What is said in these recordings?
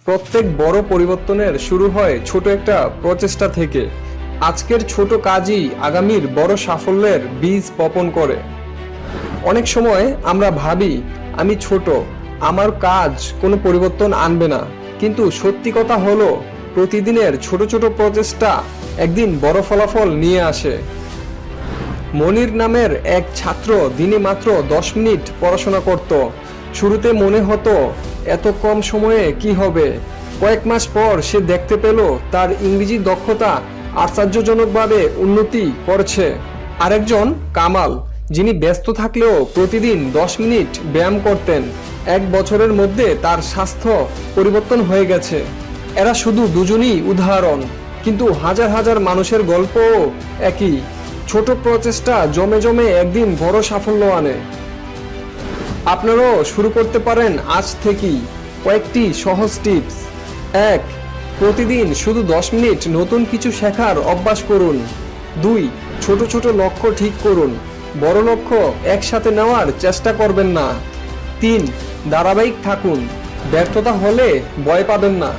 প্রত্যেক বড় পরিবর্তনের শুরু হয় ছোট একটা প্রচেষ্টা থেকে। আজকের ছোট কাজই আগামীর বড় সাফল্যের বীজ বপন করে। অনেক সময় আমরা ভাবি আমি ছোট, আমার কাজ কোনো পরিবর্তন আনবে না, কিন্তু সত্যি কথা হলো প্রতিদিনের ছোট ছোট প্রচেষ্টা একদিন বড় ফলাফল নিয়ে আসে। মনির নামের এক ছাত্র দিনে মাত্র 10 মিনিট পড়াশোনা করত। শুরুতে মনে হতো এত কম সময়ে কি হবে। কয়েক মাস পর সে দেখতে পেল তার ইংরেজি দক্ষতা আশ্চর্যজনকভাবে উন্নতি করছে। আরেকজন কামাল, যিনি ব্যস্ত থাকলেও প্রতিদিন 10 মিনিট ব্যায়াম করতেন, 1 বছরের মধ্যে তার স্বাস্থ্য পরিবর্তন হয়ে গেছে। এরা শুধু দুজনই উদাহরণ, কিন্তু হাজার হাজার মানুষের গল্পও একই। ছোট প্রচেষ্টা জমে জমে একদিন বড় সাফল্য আনে। আপনারাও শুরু করতে পারেন আজ থেকেই। কয়েকটি সহজ টিপস। 1. প্রতিদিন শুধু 10 মিনিট নতুন কিছু শেখার অভ্যাস করুন। 2. ছোট ছোট লক্ষ্য ঠিক করুন, বড় লক্ষ্য একসাথে নেওয়ার চেষ্টা করবেন না। 3. ধারাবাহিক থাকুন, ব্যর্থতা হলে ভয় পাবেন না।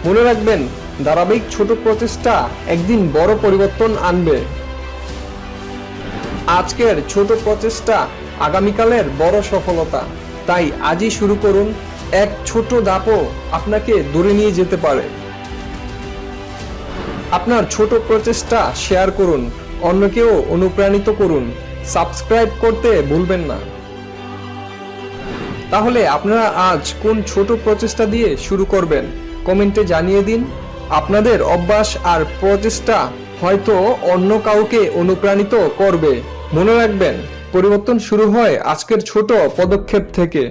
মনে রাখবেন, ধারাবাহিক ছোট প্রচেষ্টা একদিন বড় পরিবর্তন আনবে। আজকের ছোট প্রচেষ্টা আগামীকালের বড় সফলতা। তাই আজই শুরু করুন। এক ছোট ধাপও আপনাকে দূরে নিয়ে যেতে পারে। আপনার ছোট প্রচেষ্টা শেয়ার করুন, অন্যকেও অনুপ্রাণিত করুন। সাবস্ক্রাইব করতে ভুলবেন না। তাহলে আপনারা আজ কোন ছোট প্রচেষ্টা দিয়ে শুরু করবেন কমেন্টে জানিয়ে দিন। আপনাদের অভ্যাস আর প্রচেষ্টা হয়তো অন্য কাউকে অনুপ্রাণিত করবে। মনে রাখবেন, পরিবর্তন শুরু হয় আজকের ছোট পদক্ষেপ থেকে।